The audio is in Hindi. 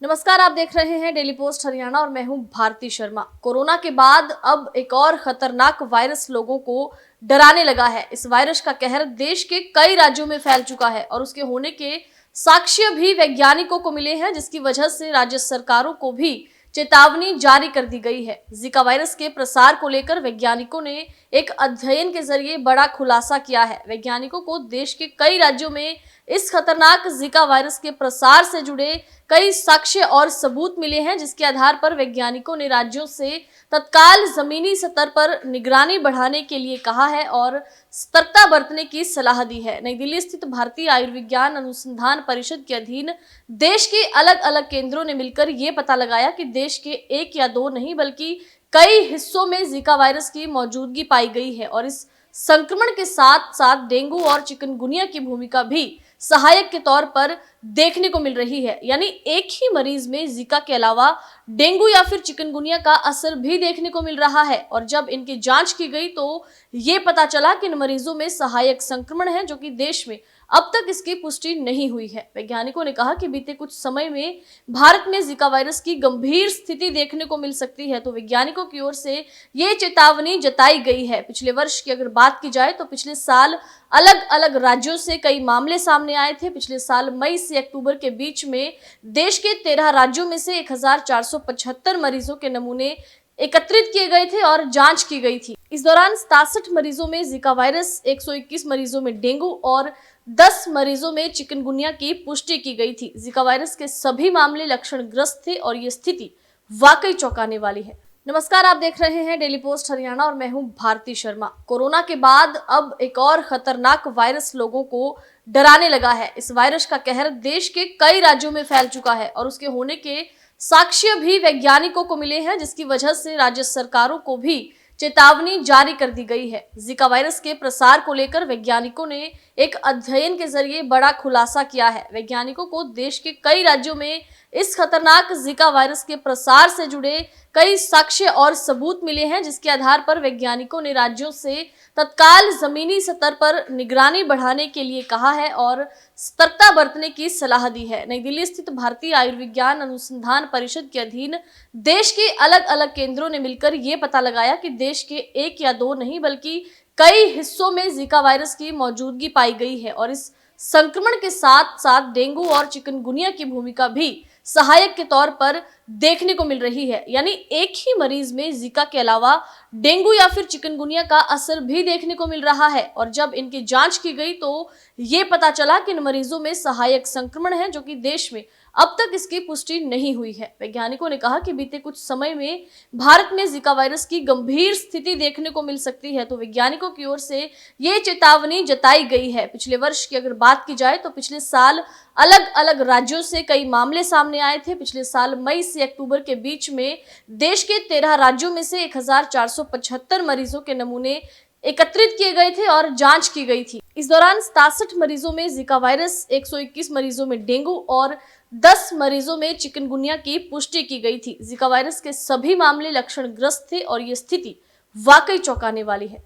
नमस्कार, आप देख रहे हैं डेली पोस्ट हरियाणा और मैं हूं भारती शर्मा। कोरोना के बाद अब एक और खतरनाक वायरस लोगों को डराने लगा है। इस वायरस का कहर देश के कई राज्यों में फैल चुका है और उसके होने के साक्ष्य भी वैज्ञानिकों को मिले हैं, जिसकी वजह से राज्य सरकारों को भी चेतावनी जारी कर दी गई है। जिका वायरस के प्रसार को लेकर वैज्ञानिकों ने एक अध्ययन के जरिए बड़ा खुलासा किया है। वैज्ञानिकों को देश के कई राज्यों में इस खतरनाक जिका वायरस के प्रसार से जुड़े कई साक्ष्य और सबूत मिले हैं, जिसके आधार पर वैज्ञानिकों ने राज्यों से तत्काल जमीनी स्तर पर निगरानी बढ़ाने के लिए कहा है और सतर्कता बरतने की सलाह दी है। नई दिल्ली स्थित भारतीय आयुर्विज्ञान अनुसंधान परिषद के अधीन देश के अलग अलग केंद्रों ने मिलकर ये पता लगाया कि देश के एक या दो नहीं बल्कि कई हिस्सों में जिका वायरस की मौजूदगी पाई गई है और इस संक्रमण के साथ साथ डेंगू और चिकनगुनिया की भूमिका भी सहायक के तौर पर देखने को मिल रही है। यानी एक ही मरीज में जिका के अलावा डेंगू या फिर चिकनगुनिया का असर भी देखने को मिल रहा है और जब इनकी जांच की गई तो ये पता चला कि इन मरीजों में सहायक संक्रमण है, जो कि देश में अब तक इसकी पुष्टि नहीं हुई है। वैज्ञानिकों ने कहा कि बीते कुछ समय में भारत में जिका वायरस की गंभीर स्थिति देखने को मिल सकती है, तो वैज्ञानिकों की ओर से ये चेतावनी जताई गई है। पिछले वर्ष की अगर बात की जाए तो पिछले साल अलग अलग राज्यों से कई मामले सामने आए थे। पिछले साल मई से अक्टूबर के बीच में देश के 13 राज्यों में से 1475 मरीजों के नमूने एकत्रित किए गए थे और जांच की गई थी। इस दौरान 67 मरीजों में जिका वायरस, 121 मरीजों में डेंगू और 10 मरीजों में चिकनगुनिया की पुष्टि की गई थी। जिका वायरस के सभी मामले लक्षणग्रस्त थे और ये स्थिति वाकई चौंकाने वाली है। नमस्कार, आप देख रहे हैं डेली पोस्ट हरियाणा और मैं हूं भारती शर्मा। कोरोना के बाद अब एक और खतरनाक वायरस लोगों को डराने लगा है। इस वायरस का कहर देश के कई राज्यों में फैल चुका है और उसके होने के साक्ष्य भी वैज्ञानिकों को मिले हैं, जिसकी वजह से राज्य सरकारों को भी चेतावनी जारी कर दी गई है। जिका वायरस के प्रसार को लेकर वैज्ञानिकों ने एक अध्ययन के जरिए बड़ा खुलासा किया है। वैज्ञानिकों को देश के कई राज्यों में इस खतरनाक जिका वायरस के प्रसार से जुड़े कई साक्ष्य और सबूत मिले हैं, जिसके आधार पर वैज्ञानिकों ने राज्यों से तत्काल जमीनी स्तर पर निगरानी बढ़ाने के लिए कहा है और सतर्कता बरतने की सलाह दी है। नई दिल्ली स्थित भारतीय आयुर्विज्ञान अनुसंधान परिषद के अधीन देश के अलग अलग केंद्रों ने मिलकर ये पता लगाया कि देश के एक या दो नहीं बल्कि कई हिस्सों में जिका वायरस की मौजूदगी पाई गई है और इस संक्रमण के साथ साथ डेंगू और चिकनगुनिया की भूमिका भी सहायक के तौर पर देखने को मिल रही है। यानी एक ही मरीज में जिका के अलावा डेंगू या फिर चिकनगुनिया का असर भी देखने को मिल रहा है और जब इनकी जांच की गई तो ये पता चला कि इन मरीजों में सहायक संक्रमण है, जो कि देश में अब तक इसकी पुष्टि नहीं हुई है। वैज्ञानिकों ने कहा कि बीते कुछ समय में भारत में जिका वायरस की गंभीर स्थिति देखने को मिल सकती है, तो वैज्ञानिकों की ओर से ये चेतावनी जताई गई है। पिछले वर्ष की अगर बात की जाए तो पिछले साल अलग अलग राज्यों से कई मामले सामने आए थे। पिछले साल मई से अक्टूबर के बीच में देश के 13 राज्यों में से 1475 मरीजों के नमूने एकत्रित किए गए थे और जांच की गई थी। इस दौरान 67 मरीजों में जिका वायरस, 121 मरीजों में डेंगू और 10 मरीजों में चिकनगुनिया की पुष्टि की गई थी। जिका वायरस के सभी मामले लक्षणग्रस्त थे और ये स्थिति वाकई चौंकाने वाली है।